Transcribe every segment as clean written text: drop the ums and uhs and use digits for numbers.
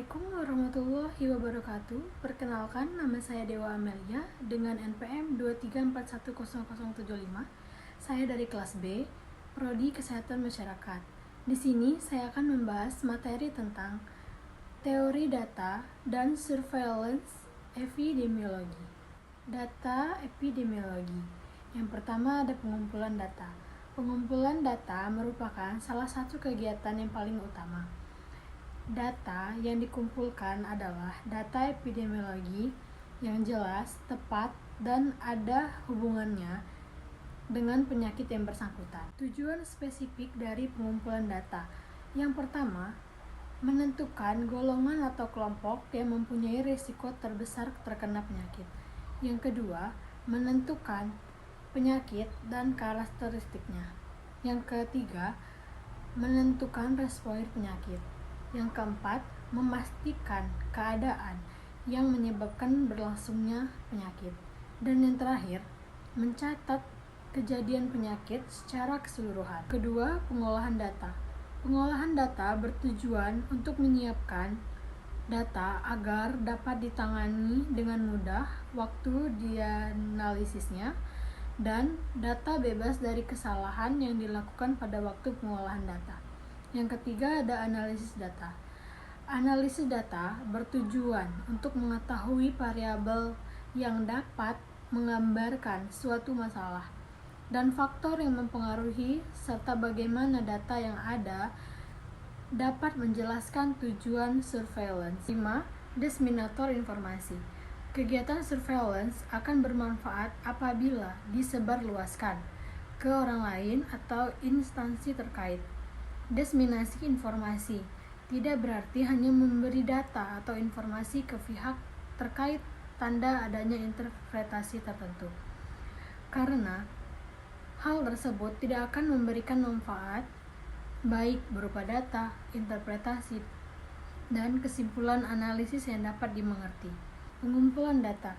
Assalamualaikum warahmatullahi wabarakatuh. Perkenalkan, nama saya Dewa Amelia dengan NPM 234100075. Saya dari kelas B, Prodi Kesehatan Masyarakat. Di sini saya akan membahas materi tentang teori data dan surveillance epidemiologi. Data epidemiologi. Yang pertama ada pengumpulan data. Pengumpulan data merupakan salah satu kegiatan yang paling utama. Data yang dikumpulkan adalah data epidemiologi yang jelas, tepat, dan ada hubungannya dengan penyakit yang bersangkutan. Tujuan spesifik dari pengumpulan data. Yang pertama, menentukan golongan atau kelompok yang mempunyai risiko terbesar terkena penyakit. Yang kedua, menentukan penyakit dan karakteristiknya. Yang ketiga, menentukan respoir penyakit. Yang keempat, memastikan keadaan yang menyebabkan berlangsungnya penyakit. Dan yang terakhir, mencatat kejadian penyakit secara keseluruhan. Kedua, pengolahan data. Pengolahan data bertujuan untuk menyiapkan data agar dapat ditangani dengan mudah waktu dianalisisnya dan data bebas dari kesalahan yang dilakukan pada waktu pengolahan data. Yang ketiga ada analisis data. Analisis data bertujuan untuk mengetahui variabel yang dapat menggambarkan suatu masalah dan faktor yang mempengaruhi serta bagaimana data yang ada dapat menjelaskan tujuan surveillance. 5. Diseminator informasi. Kegiatan surveillance akan bermanfaat apabila disebarluaskan ke orang lain atau instansi terkait. Diseminasi informasi tidak berarti hanya memberi data atau informasi ke pihak terkait tanda adanya interpretasi tertentu. Karena hal tersebut tidak akan memberikan manfaat baik berupa data, interpretasi, dan kesimpulan analisis yang dapat dimengerti. Pengumpulan data.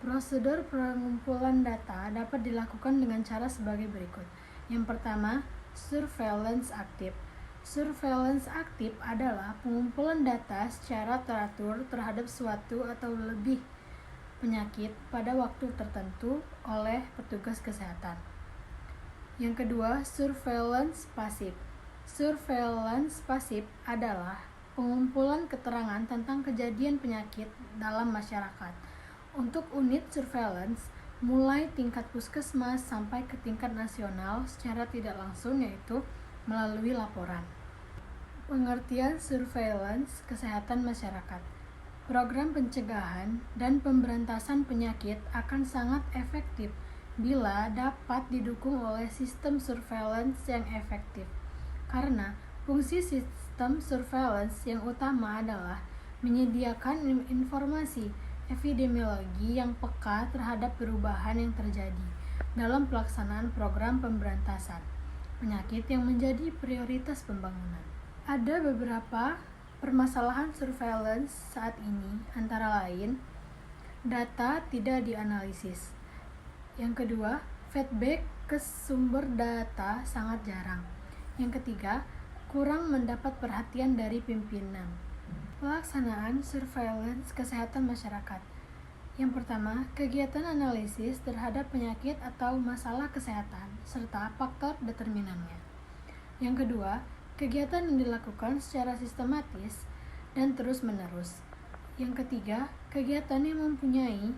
Prosedur pengumpulan data dapat dilakukan dengan cara sebagai berikut. Yang pertama, surveillance aktif. Surveillance aktif adalah pengumpulan data secara teratur terhadap suatu atau lebih penyakit pada waktu tertentu oleh petugas kesehatan. Yang kedua, surveillance pasif. Surveillance pasif adalah pengumpulan keterangan tentang kejadian penyakit dalam masyarakat untuk unit surveillance mulai tingkat puskesmas sampai ke tingkat nasional secara tidak langsung, yaitu melalui laporan. Pengertian surveillance kesehatan masyarakat. Program pencegahan dan pemberantasan penyakit akan sangat efektif bila dapat didukung oleh sistem surveillance yang efektif. Karena fungsi sistem surveillance yang utama adalah menyediakan informasi epidemiologi yang peka terhadap perubahan yang terjadi dalam pelaksanaan program pemberantasan penyakit yang menjadi prioritas pembangunan. Ada beberapa permasalahan surveillance saat ini, antara lain data tidak dianalisis. Yang kedua, feedback ke sumber data sangat jarang. Yang ketiga, kurang mendapat perhatian dari pimpinan. Pelaksanaan surveillance kesehatan masyarakat. Yang pertama, kegiatan analisis terhadap penyakit atau masalah kesehatan serta faktor determinannya. Yang kedua, kegiatan yang dilakukan secara sistematis dan terus-menerus. Yang ketiga, kegiatan yang mempunyai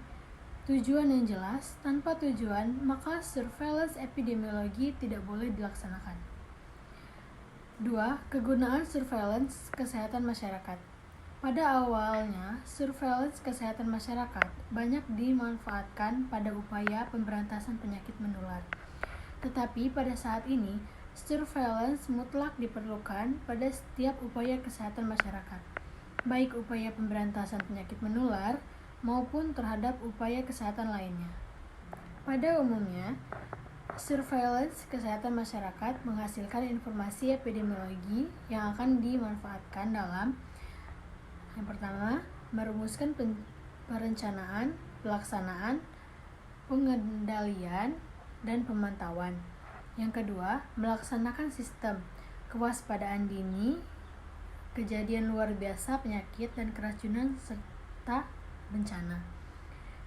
tujuan yang jelas. Tanpa tujuan, maka surveillance epidemiologi tidak boleh dilaksanakan. 2. Kegunaan surveillance kesehatan masyarakat. Pada awalnya, surveillance kesehatan masyarakat banyak dimanfaatkan pada upaya pemberantasan penyakit menular. Tetapi pada saat ini, surveillance mutlak diperlukan pada setiap upaya kesehatan masyarakat, baik upaya pemberantasan penyakit menular maupun terhadap upaya kesehatan lainnya. Pada umumnya, surveillance kesehatan masyarakat menghasilkan informasi epidemiologi yang akan dimanfaatkan dalam yang pertama, merumuskan perencanaan, pelaksanaan, pengendalian, dan pemantauan. Yang kedua, melaksanakan sistem kewaspadaan dini kejadian luar biasa, penyakit, dan keracunan, serta bencana.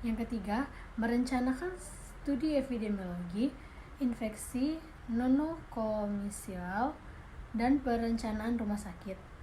Yang ketiga, merencanakan studi epidemiologi, infeksi nosokomial, dan perencanaan rumah sakit.